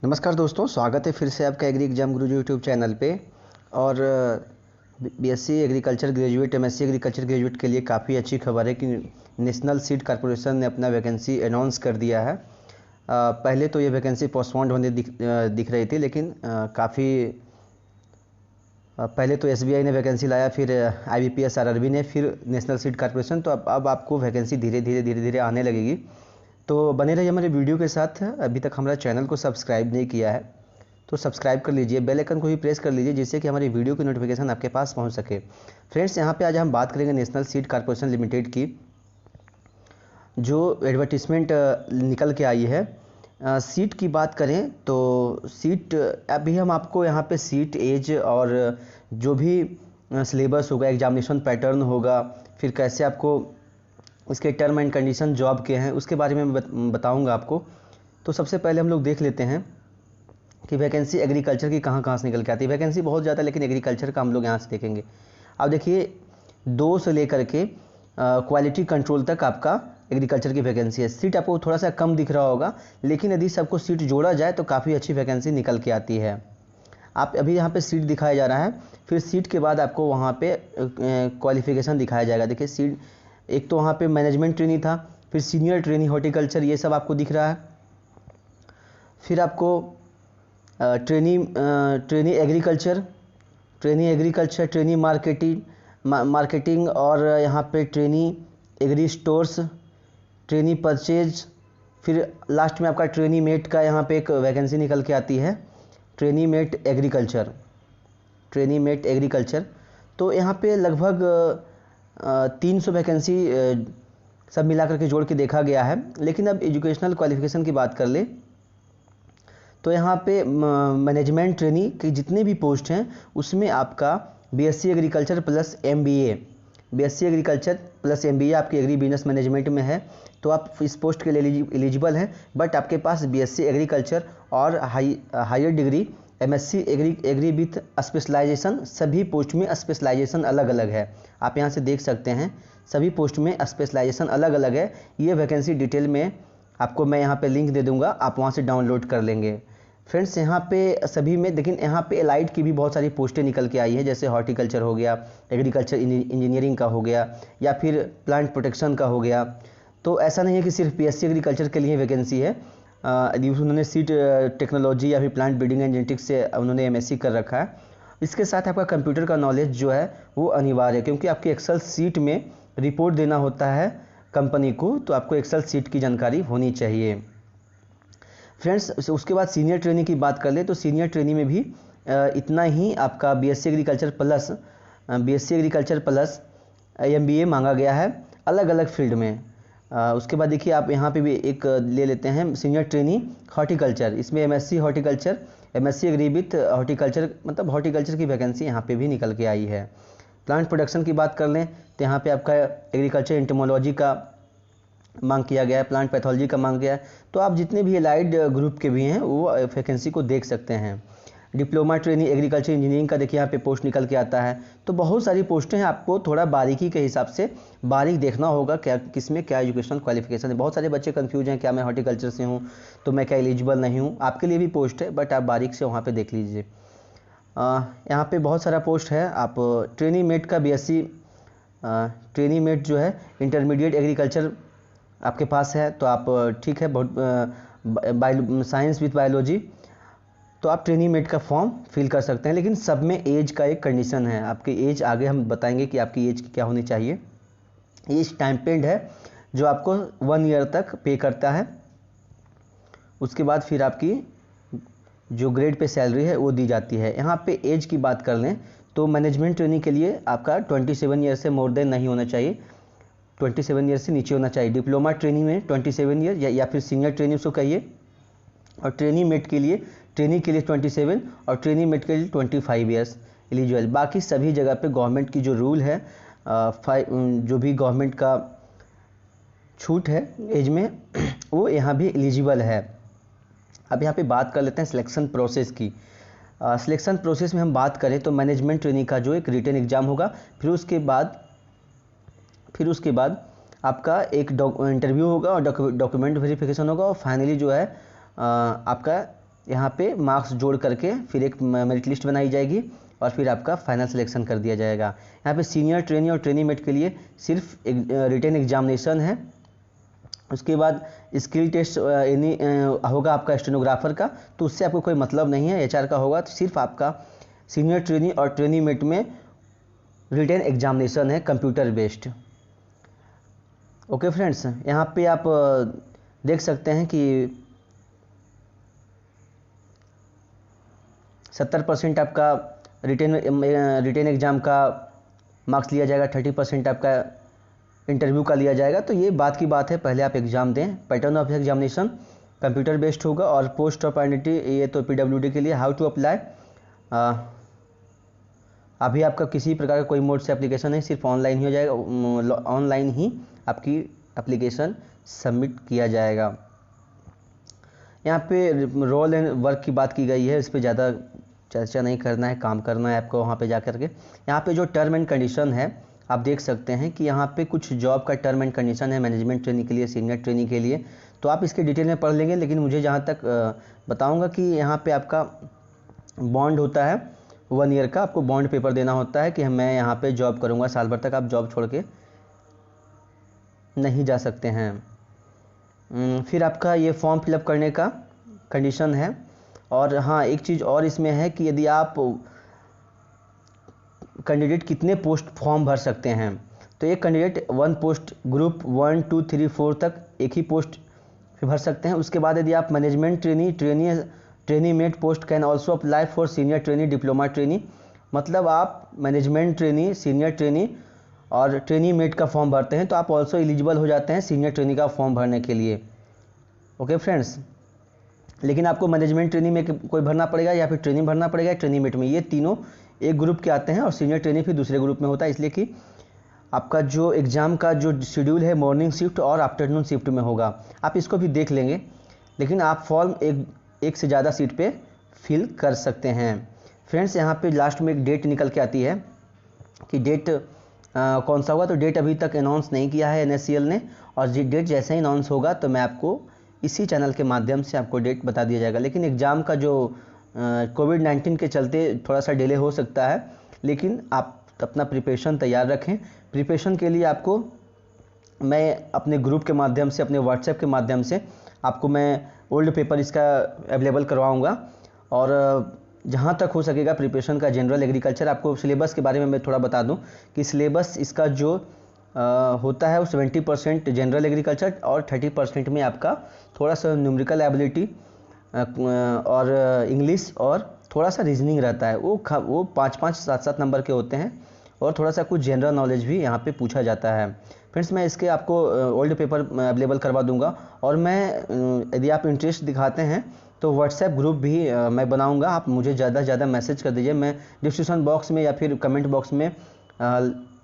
नमस्कार दोस्तों, स्वागत है फिर से आपका एग्री एग्जाम गुरु यूट्यूब चैनल पे। और BSc agriculture graduate, MSc agriculture graduate के लिए काफ़ी अच्छी खबर है कि नेशनल सीड कॉर्पोरेशन ने अपना वैकेंसी अनाउंस कर दिया है। पहले तो ये वैकेंसी पोस्टपोन्ड होने दिख रही थी, लेकिन काफ़ी पहले तो एसबीआई ने वैकेंसी लाया, फिर आईबीपीएस आरआरबी ने, फिर नेशनल सीड कॉर्पोरेशन। तो अब आपको वैकेंसी धीरे धीरे आने लगेगी। तो बने रहिए हमारे वीडियो के साथ। अभी तक हमारा चैनल को सब्सक्राइब नहीं किया है तो सब्सक्राइब कर लीजिए, बेल आइकन को भी प्रेस कर लीजिए, जिससे कि हमारी वीडियो की नोटिफिकेशन आपके पास पहुंच सके। फ्रेंड्स, यहाँ पे आज हम बात करेंगे नेशनल सीड कॉर्पोरेशन लिमिटेड की, जो एडवर्टीजमेंट निकल के आई है। सीट की बात करें तो सीट, अभी हम आपको यहाँ पे सीट, एज और जो भी सिलेबस होगा, एग्जामिनेशन पैटर्न होगा, फिर कैसे आपको इसके टर्म एंड कंडीशन जॉब के हैं, उसके बारे में बताऊंगा आपको। तो सबसे पहले हम लोग देख लेते हैं कि वैकेंसी एग्रीकल्चर की कहाँ से निकल के आती है। वैकेंसी बहुत ज़्यादा, लेकिन एग्रीकल्चर का हम लोग यहाँ से देखेंगे। अब देखिए, 2 से लेकर के क्वालिटी कंट्रोल तक आपका एग्रीकल्चर की वैकेंसी है। सीट आपको थोड़ा सा कम दिख रहा होगा, लेकिन यदि सबको सीट जोड़ा जाए तो काफ़ी अच्छी वैकेंसी निकल के आती है। आप अभी यहाँ पे सीट दिखाया जा रहा है, फिर सीट के बाद आपको वहाँ पे क्वालिफिकेशन दिखाया जाएगा। देखिए, सीट एक तो वहाँ पे मैनेजमेंट ट्रेनी था, फिर सीनियर ट्रेनी हॉर्टिकल्चर, ये सब आपको दिख रहा है। फिर आपको ट्रेनी एग्रीकल्चर, ट्रेनी मार्केटिंग और यहाँ पे trainee agri stores, trainee purchase, फिर लास्ट में आपका ट्रेनी मेट का यहाँ पे एक वैकेंसी निकल के आती है, ट्रेनी मेट एग्रीकल्चर। तो यहाँ पे लगभग 300 वैकेंसी सब मिला करके जोड़ के देखा गया है। लेकिन अब एजुकेशनल क्वालिफिकेशन की बात कर ले तो यहाँ पे मैनेजमेंट ट्रेनी के जितने भी पोस्ट हैं उसमें आपका बीएससी एग्रीकल्चर प्लस एमबीए, आपकी एग्री बिजनेस मैनेजमेंट में है, तो आप इस पोस्ट के लिए एलिजिबल हैं। बट आपके पास बीएससी एग्रीकल्चर और higher degree MSc agri with specialisation, सभी पोस्ट में स्पेशलाइजेशन अलग अलग है। आप यहाँ से देख सकते हैं, सभी पोस्ट में स्पेशलाइजेशन अलग अलग है। ये वैकेंसी डिटेल में आपको मैं यहाँ पे लिंक दे दूँगा, आप वहाँ से डाउनलोड कर लेंगे। फ्रेंड्स, यहाँ पे सभी में, लेकिन यहाँ पे एलाइड की भी बहुत सारी पोस्टें निकल के आई है, जैसे हॉर्टिकल्चर हो गया, एग्रीकल्चर इंजीनियरिंग का हो गया, या फिर प्लांट प्रोटेक्शन का हो गया। तो ऐसा नहीं है कि सिर्फ बीएससी एग्रीकल्चर के लिए वैकेंसी है। यदि उन्होंने सीड टेक्नोलॉजी या फिर प्लांट ब्रीडिंग एंड जेनेटिक्स से उन्होंने एमएससी कर रखा है। इसके साथ आपका कंप्यूटर का नॉलेज जो है वो अनिवार्य है, क्योंकि आपकी एक्सेल सीट में रिपोर्ट देना होता है कंपनी को, तो आपको एक्सेल सीट की जानकारी होनी चाहिए। फ्रेंड्स, उसके बाद सीनियर ट्रेनिंग की बात कर ले तो सीनियर ट्रेनिंग में भी इतना ही आपका बीएससी एग्रीकल्चर प्लस एमबीए मांगा गया है, अलग अलग फील्ड में। उसके बाद देखिए, आप यहाँ पे भी एक ले लेते हैं सीनियर ट्रेनी हॉर्टिकल्चर। इसमें MSc horticulture, MSc agri with horticulture, मतलब हॉर्टिकल्चर की वैकेंसी यहाँ पे भी निकल के आई है। प्लांट प्रोडक्शन की बात कर लें तो यहाँ पे आपका एग्रीकल्चर एंटोमोलॉजी का मांग किया गया है, प्लांट पैथोलॉजी का मांग किया है। तो आप जितने भी एलाइड ग्रुप के भी हैं वो वैकेंसी को देख सकते हैं। डिप्लोमा ट्रेनिंग एग्रीकल्चर इंजीनियरिंग का देखिए यहाँ पे पोस्ट निकल के आता है। तो बहुत सारी पोस्टें हैं, आपको थोड़ा बारीकी के हिसाब से बारीक देखना होगा क्या किसमें क्या एजुकेशनल क्वालिफिकेशन है। बहुत सारे बच्चे कंफ्यूज हैं, क्या मैं हॉर्टिकल्चर से हूँ तो मैं क्या एलिजिबल नहीं हूँ। आपके लिए भी पोस्ट है, बट आप बारीक से वहाँ पर देख लीजिए। यहाँ पे बहुत सारा पोस्ट है। आप ट्रेनी मेट का बीएससी ट्रेनी मेट जो है इंटरमीडिएट एग्रीकल्चर आपके पास है, तो आप ठीक है, बहुत साइंस विथ बायोलॉजी, तो आप ट्रेनी मेट का फॉर्म फिल कर सकते हैं। लेकिन सब में एज का एक कंडीशन है, आपकी एज आगे हम बताएंगे कि आपकी एज क्या होनी चाहिए। ये स्टाइपेंड है जो आपको 1 ईयर तक पे करता है। उसके बाद फिर आपकी जो ग्रेड पे सैलरी है वो दी जाती है। यहाँ पे एज की बात कर लें तो मैनेजमेंट ट्रेनिंग के लिए आपका 27 ईयर से मोर देन नहीं होना चाहिए, 27 ईयर से नीचे होना चाहिए। डिप्लोमा ट्रेनिंग में 27 ईयर या फिर सीनियर ट्रेनिंग उसको कहिए। और ट्रेनी मेट के लिए 27 और ट्रेनी मेट के लिए 25 ईयर्स एलिजिबल। बाकी सभी जगह पे गवर्नमेंट की जो रूल है, जो भी गवर्नमेंट का छूट है एज में, वो यहाँ भी एलिजिबल है। अब यहाँ पे बात कर लेते हैं सिलेक्शन प्रोसेस की। सिलेक्शन प्रोसेस में हम बात करें तो मैनेजमेंट ट्रेनिंग का जो एक रिटन एग्जाम होगा, फिर उसके बाद आपका एक इंटरव्यू होगा और डॉक्यूमेंट वेरिफिकेशन होगा, और फाइनली जो है आपका यहाँ पे मार्क्स जोड़ करके फिर एक मेरिट लिस्ट बनाई जाएगी और फिर आपका फाइनल सिलेक्शन कर दिया जाएगा। यहाँ पे सीनियर ट्रेनी और ट्रेनी मेट के लिए सिर्फ एक रिटन एग्जामिनेशन है। उसके बाद स्किल टेस्ट होगा आपका स्टेनोग्राफर का, तो उससे आपको कोई मतलब नहीं है। एचआर का होगा तो सिर्फ आपका सीनियर ट्रेनी और ट्रेनी मेट में रिटन एग्जामिनेशन है कंप्यूटर बेस्ड। ओके फ्रेंड्स, यहाँ पे आप देख सकते हैं कि 70% आपका रिटेन एग्ज़ाम का मार्क्स लिया जाएगा, 30% आपका इंटरव्यू का लिया जाएगा। तो ये बात की बात है, पहले आप एग्ज़ाम दें। Pattern of examination computer based होगा। और पोस्ट अपॉर्चुनिटी ये तो पीडब्ल्यूडी के लिए हाउ टू अप्लाई, अभी आपका किसी प्रकार का कोई मोड से एप्लीकेशन नहीं, सिर्फ ऑनलाइन ही हो जाएगा। ऑनलाइन ही आपकी एप्लीकेशन सबमिट किया जाएगा। यहाँ पे रोल एंड वर्क की बात की गई है, इस पर ज़्यादा चर्चा नहीं करना है, काम करना है आपको वहाँ पे जा कर के। यहाँ पे जो टर्म एंड कंडीशन है आप देख सकते हैं कि यहाँ पे कुछ जॉब का टर्म एंड कंडीशन है मैनेजमेंट ट्रेनिंग के लिए, सीनियर ट्रेनिंग के लिए, तो आप इसके डिटेल में पढ़ लेंगे। लेकिन मुझे जहाँ तक बताऊँगा कि यहाँ पे आपका बॉन्ड होता है 1 ईयर का, आपको बॉन्ड पेपर देना होता है कि मैं यहाँ पे जॉब करूँगा, साल भर तक आप जॉब छोड़ के नहीं जा सकते हैं। फिर आपका ये फॉर्म फिलअप करने का कंडीशन है। और हाँ, एक चीज़ और इसमें है कि यदि आप कैंडिडेट कितने पोस्ट फॉर्म भर सकते हैं, तो एक कैंडिडेट 1 पोस्ट ग्रुप 1, 2, 3, 4 तक एक ही पोस्ट भर सकते हैं। उसके बाद यदि आप management trainee mate post can also apply for senior trainee, diploma trainee, मतलब आप मैनेजमेंट ट्रेनी, सीनियर ट्रेनी और ट्रेनी मेट का फॉर्म भरते हैं तो आप ऑल्सो एलिजिबल हो जाते हैं सीनियर ट्रेनी का फॉर्म भरने के लिए। ओके फ्रेंड्स, लेकिन आपको मैनेजमेंट ट्रेनिंग में कोई भरना पड़ेगा या फिर ट्रेनिंग भरना पड़ेगा ट्रेनिंग मेट में, ये तीनों एक ग्रुप के आते हैं और सीनियर ट्रेनिंग फिर दूसरे ग्रुप में होता है, इसलिए कि आपका जो एग्ज़ाम का जो शेड्यूल है मॉर्निंग शिफ्ट और आफ्टरनून शिफ्ट में होगा। आप इसको भी देख लेंगे, लेकिन आप फॉर्म एक से ज़्यादा सीट पे फिल कर सकते हैं। फ्रेंड्स, यहाँ पे लास्ट में एक डेट निकल के आती है कि डेट कौन सा होगा, तो डेट अभी तक अनाउंस नहीं किया है NSCL ने, और डेट जैसे ही अनाउंस होगा तो मैं आपको इसी चैनल के माध्यम से आपको डेट बता दिया जाएगा। लेकिन एग्ज़ाम का जो कोविड-19 के चलते थोड़ा सा डिले हो सकता है, लेकिन आप अपना प्रिपरेशन तैयार रखें। प्रिपरेशन के लिए आपको मैं अपने ग्रुप के माध्यम से, अपने व्हाट्सएप के माध्यम से आपको मैं ओल्ड पेपर इसका अवेलेबल करवाऊँगा। और जहाँ तक हो सकेगा प्रिपरेशन का जनरल एग्रीकल्चर, आपको सिलेबस के बारे में मैं थोड़ा बता दूँ कि सिलेबस इसका जो होता है वो 70% जनरल एग्रीकल्चर और 30% में आपका थोड़ा सा न्यूमेरिकल एबिलिटी और इंग्लिश और थोड़ा सा रीजनिंग रहता है। वो 5-5, 7-7 नंबर के होते हैं और थोड़ा सा कुछ जनरल नॉलेज भी यहाँ पे पूछा जाता है। फ्रेंड्स, मैं इसके आपको ओल्ड पेपर अवेलेबल करवा दूंगा। और मैं यदि आप इंटरेस्ट दिखाते हैं तो व्हाट्सएप ग्रुप भी मैं बनाऊंगा। आप मुझे ज़्यादा से ज़्यादा मैसेज कर दीजिए, मैं डिस्क्रिप्शन बॉक्स में या फिर कमेंट बॉक्स में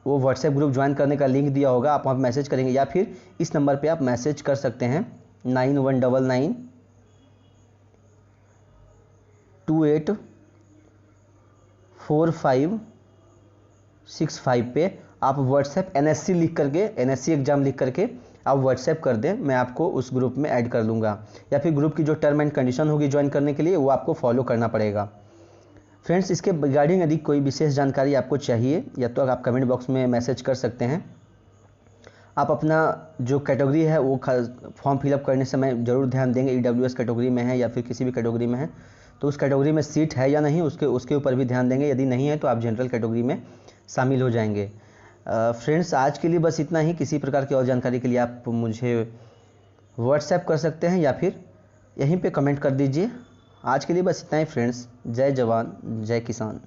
वो व्हाट्सएप ग्रुप ज्वाइन करने का लिंक दिया होगा, आप वहाँ मैसेज करेंगे या फिर इस नंबर पे आप मैसेज कर सकते हैं 9199284565 पे। आप व्हाट्सएप NSC लिख करके, NSC एग्ज़ाम लिख करके आप व्हाट्सएप कर दें, मैं आपको उस ग्रुप में ऐड कर लूँगा। या फिर ग्रुप की जो टर्म एंड कंडीशन होगी ज्वाइन करने के लिए वो आपको फॉलो करना पड़ेगा। फ्रेंड्स, इसके रिगार्डिंग यदि कोई विशेष जानकारी आपको चाहिए या तो आप कमेंट बॉक्स में मैसेज कर सकते हैं। आप अपना जो कैटेगरी है वो फॉर्म फिलअप करने समय ज़रूर ध्यान देंगे, EWS कैटेगरी में है या फिर किसी भी कैटेगरी में है तो उस कैटेगरी में सीट है या नहीं उसके ऊपर भी ध्यान देंगे। यदि नहीं है तो आप जनरल कैटेगरी में शामिल हो जाएंगे। फ्रेंड्स, आज के लिए बस इतना ही। किसी प्रकार की और जानकारी के लिए आप मुझे व्हाट्सएप कर सकते हैं या फिर यहीं पे कमेंट कर दीजिए। आज के लिए बस इतना ही फ्रेंड्स। जय जवान जय किसान।